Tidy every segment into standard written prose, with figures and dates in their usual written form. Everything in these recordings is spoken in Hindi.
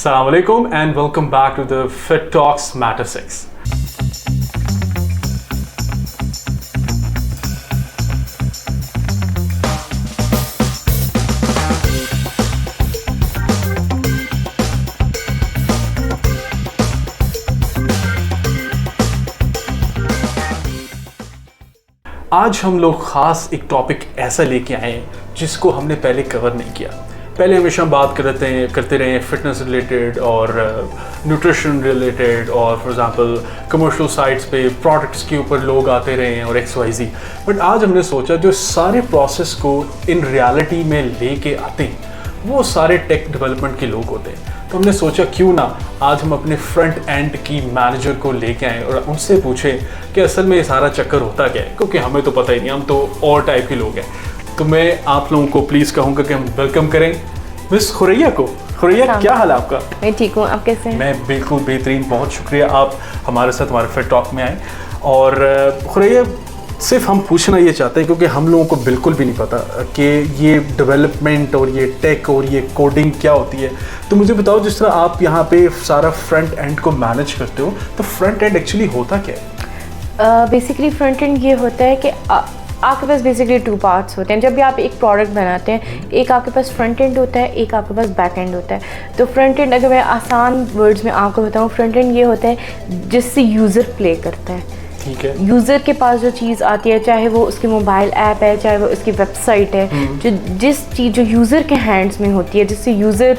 Assalamu alaikum and welcome back to the Fit Talks Matter 6. आज हम लोग ख़ास एक टॉपिक ऐसा लेके आए हैं जिसको हमने पहले कवर नहीं किया। पहले हमेशा हम बात करते रहे हैं फिटनेस रिलेटेड और न्यूट्रिशन रिलेटेड और फॉर एग्जांपल कमर्शियल साइट्स पे प्रोडक्ट्स के ऊपर लोग आते रहे हैं और XYZ। बट आज हमने सोचा जो सारे प्रोसेस को इन रियलिटी में लेके आते हैं वो सारे टेक डेवलपमेंट के लोग होते हैं। तो हमने सोचा क्यों ना आज हम अपने फ्रंट एंड की मैनेजर को लेके आएँ और उनसे पूछें कि असल में ये सारा चक्कर होता क्या है, क्योंकि हमें तो पता ही नहीं, हम तो और टाइप के लोग हैं। तो मैं आप लोगों को प्लीज़ कहूँगा कि हम वेलकम करें मिस खुरैया को। खुरैया, क्या हाल है आपका? मैं ठीक हूँ, आप कैसे हैं? मैं बिल्कुल बेहतरीन, बहुत शुक्रिया आप हमारे साथ हमारे फिट टॉक में आए। और खुरैया, सिर्फ हम पूछना ये चाहते हैं क्योंकि हम लोगों को बिल्कुल भी नहीं पता कि ये डेवलपमेंट और ये टेक और ये कोडिंग क्या होती है। तो मुझे बताओ, जिस तरह आप यहाँ पे सारा फ्रंट एंड को मैनेज करते हो, तो फ्रंट एंड एक्चुअली होता क्या है? बेसिकली फ्रंट एंड ये होता है कि आपके पास बेसिकली 2 पार्ट्स होते हैं। जब भी आप एक प्रोडक्ट बनाते हैं, एक आपके पास फ्रंट एंड होता है, एक आपके पास बैक एंड होता है। तो फ्रंट एंड, अगर मैं आसान वर्ड्स में आपको बताऊँ, फ्रंट एंड ये होता है जिससे यूज़र प्ले करता है। ठीक है। यूज़र के पास जो चीज़ आती है, चाहे वो उसकी मोबाइल ऐप है, चाहे वो उसकी वेबसाइट है, जिस चीज़ जो यूज़र के हैंड्स में होती है, जिससे यूज़र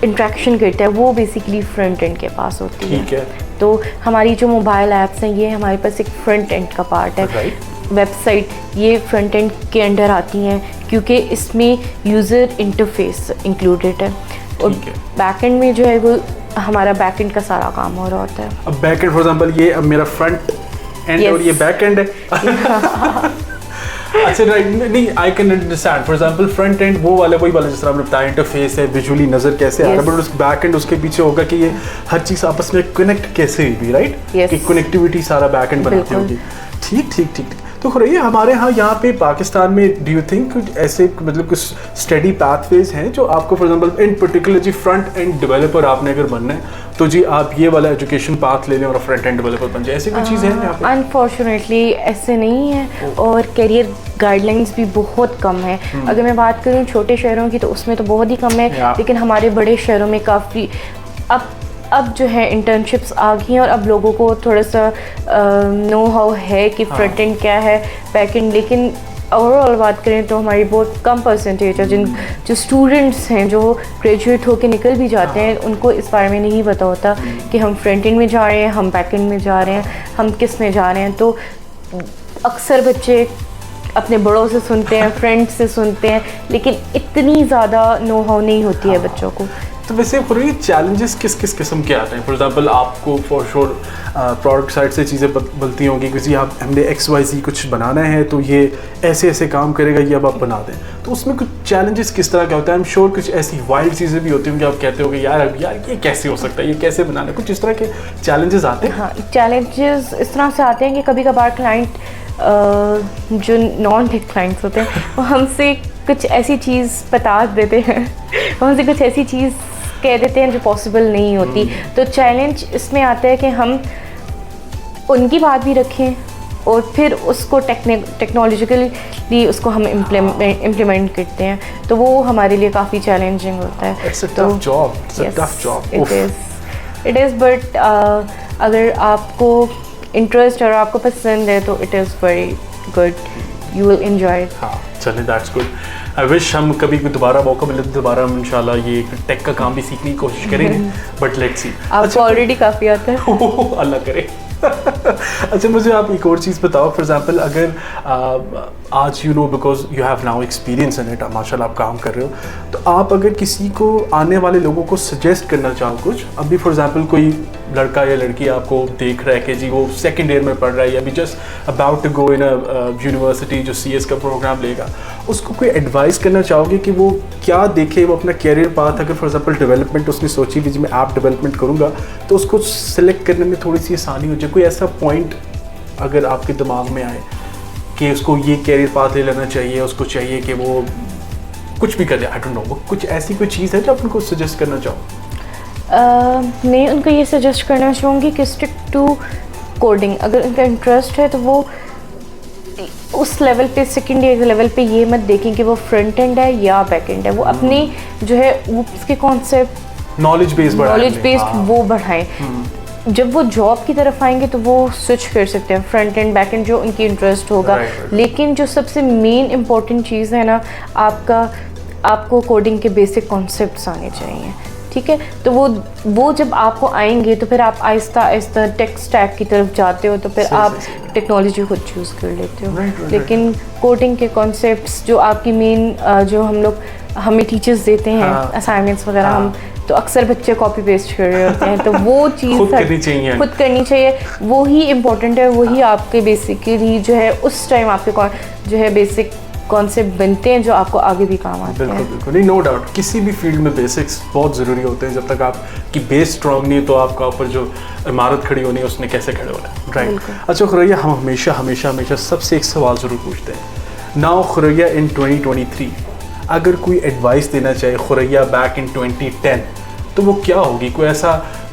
इंट्रैक्शन करता है, वो बेसिकली फ्रंट एंड के पास होती है। ठीक है। तो हमारी जो मोबाइल ऐप्स हैं, ये हमारे पास एक फ्रंट एंड का पार्ट है। राइट। वेबसाइट ये फ्रंट एंड के अंडर आती हैं क्योंकि इसमें यूज़र इंटरफेस इंक्लूडेड है। और बैक एंड में जो है वो हमारा बैक एंड का सारा काम हो रहा होता है। अब बैक एंड फॉर एग्जांपल ये अब मेरा फ्रंट एंड और ये बैक एंड है। अच्छा, राइट। नहीं, I can understand. For example front end वो वही वाला जिस तरह आपने बताया, इंटरफेस है, विजुअली नजर कैसे आ रहा है, बट उस बैक एंड उसके पीछे होगा कि ये हर चीज़ आपस में कनेक्ट कैसे हुई, राइट? कि कनेक्टिविटी सारा बैक एंड बनाती होगी। ठीक। तो खुरैया, हमारे यहाँ पे पाकिस्तान में डू यू थिंक कुछ ऐसे मतलब कुछ स्टडी पाथवेज हैं जो आपको फॉर एग्जांपल इन पर्टिकुलर जी फ्रंट एंड डेवलपर आपने अगर बनना है तो जी आप ये वाला एजुकेशन पाथ ले लें और फ्रंट एंड डेवलपर बन जाए, ऐसी कोई चीज़ है यहाँ पे? अनफॉर्चुनेटली ऐसे नहीं है और करियर गाइडलाइंस भी बहुत कम है। अगर मैं बात करूँ छोटे शहरों की तो उसमें तो बहुत ही कम है, लेकिन हमारे बड़े शहरों में काफ़ी अब जो है इंटर्नशिप्स आ गई हैं और अब लोगों को थोड़ा सा नो हाउ है कि फ्रंट एंड क्या है, बैक एंड। लेकिन ओवरऑल बात करें तो हमारी बहुत कम परसेंटेज है जो स्टूडेंट्स हैं जो ग्रेजुएट होकर निकल भी जाते हैं, उनको इस बारे में नहीं पता होता कि हम फ्रंट एंड में जा रहे हैं, हम बैक एंड में जा रहे हैं, हम किस में जा रहे हैं। तो अक्सर बच्चे अपने बड़ों से सुनते हैं, फ्रेंड्स से सुनते हैं, लेकिन इतनी ज़्यादा नो हाउ नहीं होती है बच्चों को। तो वैसे चैलेंजेस किस किस्म के आते हैं? फॉर एग्जांपल आपको फॉर श्योर प्रोडक्ट साइड से चीज़ें बनती होंगी कि जी आप हमने XYZ कुछ बनाना है तो ये ऐसे काम करेगा, ये अब आप बना दें। तो उसमें कुछ चैलेंजेस किस तरह का होता है? आई एम श्योर कुछ ऐसी वाइल्ड चीज़ें भी होती होंगी, आप कहते हो कि यार ये कैसे हो सकता है, ये कैसे बनाना है, कुछ इस तरह के चैलेंजेस आते हैं? हाँ, चैलेंजेस इस तरह से आते हैं कि कभी कभार क्लाइंट जो नॉन टेक क्लाइंट्स होते हैं वो हमसे कुछ ऐसी चीज़ बता देते हैं, हमसे कुछ ऐसी चीज़ कह देते हैं जो पॉसिबल नहीं होती। तो चैलेंज इसमें आता है कि हम उनकी बात भी रखें और फिर उसको टेक्नोलॉजिकली उसको हम इम्प्लीमेंट करते हैं, तो वो हमारे लिए काफ़ी चैलेंजिंग होता है। It's a tough job. It's a tough job. It is, but अगर आपको इंटरेस्ट और आपको पसंद है तो it is very good, you will enjoy. हाँ, चलें, दैट्स गुड। आई विश हम कभी दोबारा मौका मिले तो दोबारा हम इंशाल्लाह ये टेक का काम भी सीखने की कोशिश करेंगे, बट लेट्स सी। आपको ऑलरेडी काफ़ी आता है। अल्लाह करे। अच्छा, मुझे आप एक और चीज़ बताओ। फॉर एग्जांपल अगर आज you know because you have now experience in it, माशाल्लाह आप काम कर रहे हो, तो आप अगर किसी को आने वाले लोगों को सजेस्ट करना चाहो कुछ, अभी फॉर एग्जांपल कोई लड़का या लड़की आपको देख रहा है कि जी वो सेकेंड ईयर में पढ़ रहा है या अभी just about to go in a university जो CS का प्रोग्राम लेगा, उसको कोई एडवाइस करना चाहोगे कि वो क्या देखे, वो अपना कैरियर पाथ अगर फॉर एग्जांपल डेवलपमेंट उसने सोची भी जी मैं ऐप डेवलपमेंट करूँगा तो उसको सेलेक्ट करने में थोड़ी सी आसानी हो जाए, कोई ऐसा पॉइंट अगर आपके दिमाग में आए कि उसको ये कैरियर पाथ ले लेना चाहिए, उसको चाहिए कि वो कुछ भी करे, आई डोंट नो, वो कुछ ऐसी कोई चीज़ है जो आप उनको सजेस्ट करना चाहो? मैं उनको ये सजेस्ट करना चाहूँगी कि स्टिक टू कोडिंग। अगर उनका इंटरेस्ट है तो वो उस लेवल पे, सेकेंड ईयर लेवल पे ये मत देखें कि वो फ्रंट एंड है या बैक एंड है। वो अपनी जो है वो उसके कॉन्सेप्ट नॉलेज बेस्ड वो बढ़ाएं। जब वो जॉब की तरफ आएंगे तो वो स्विच कर सकते हैं फ्रंट एंड बैक एंड, जो उनकी इंटरेस्ट होगा। लेकिन जो सबसे मेन इम्पॉर्टेंट चीज़ है ना, आपको कोडिंग के बेसिक कॉन्सेप्ट्स आने चाहिए, ठीक है। तो वो जब आपको आएंगे तो फिर आप आहिस्ता आहिस्ता टेक स्टैक की तरफ जाते हो, तो फिर आप टेक्नोलॉजी खुद चूज़ कर लेते हो। लेकिन कोडिंग के कॉन्सेप्ट्स जो आपकी मेन जो हमें टीचर्स देते हैं असाइनमेंट्स वगैरह, हम तो अक्सर बच्चे कॉपी पेस्ट कर रहे होते हैं, तो वो चीज़ खुद करनी चाहिए। वो ही इम्पोर्टेंट है, वही आपके बेसिकली जो है उस टाइम आपके जो है बेसिक कॉन्सेप्ट बनते हैं जो आपको आगे भी काम आते हैं। बिल्कुल नहीं, नो डाउट किसी भी फील्ड में बेसिक्स बहुत ज़रूरी होते हैं। जब तक आपकी बेस स्ट्रॉन्ग नहीं है तो आपका ऊपर जो इमारत खड़ी होनी है उसने कैसे खड़े होना है, राइट। अच्छा खुरैया, हम हमेशा सबसे एक सवाल ज़रूर पूछते हैं। नाउ खुरैया इन 2023 अगर कोई एडवाइस देना चाहे खुरैया बैक इन 2010 तो वो क्या होगी?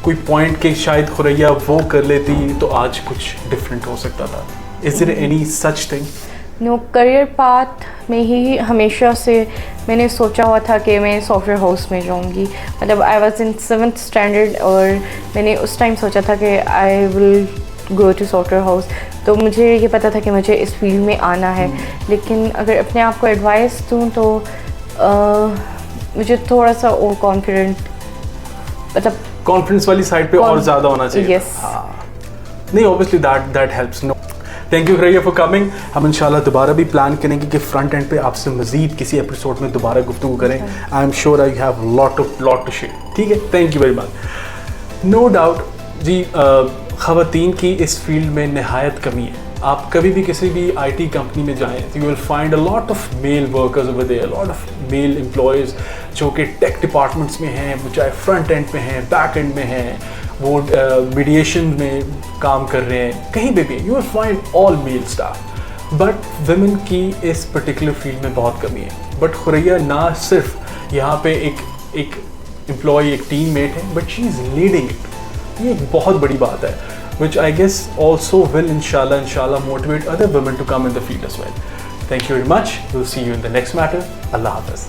कोई पॉइंट के शायद खुरैया वो कर लेती तो आज कुछ डिफरेंट हो सकता था। Is there any such thing? No, career path में ही हमेशा से मैंने सोचा हुआ था कि मैं सॉफ्टवेयर हाउस में जाऊंगी। मतलब I was in 7th standard और मैंने उस टाइम सोचा था कि I will go to software house. तो मुझे ये पता था कि मुझे इस फील्ड में आना है। लेकिन अगर अपने आप को एडवाइस दूँ तो मुझे थोड़ा सा और कॉन्फिडेंस वाली साइड पे और ज़्यादा होना चाहिए। yes. नहीं, obviously that helps. No, thank you Khuraiya for coming. हम इंशाल्लाह दोबारा भी प्लान करेंगे कि फ्रंट एंड पे आपसे मजीद किसी एपिसोड में दोबारा गुफ्तगू करें। I am sure I have lot to share, ठीक है। Thank you very much. No doubt जी, ख़वातीन की इस फील्ड में नहायत कमी है। आप कभी भी किसी भी IT कंपनी में जाएं तो you will find a lot of male workers over there, lot of male employees जो कि टेक डिपार्टमेंट्स में हैं, वो चाहे फ्रंट एंड में हैं, बैक एंड में हैं, वो मीडिएशन में काम कर रहे हैं, कहीं पे भी you will find all mail staff. But women की इस पर्टिकुलर फील्ड में बहुत कमी है। बट खुरैया ना सिर्फ यहाँ पे एक एम्प्लॉय, एक टीम मेट है, but she is leading it. ये एक बहुत बड़ी बात है, which I guess also will inshallah motivate other women to come in the field as well. Thank you very much. We'll see you in the next matter. Allah Hafiz.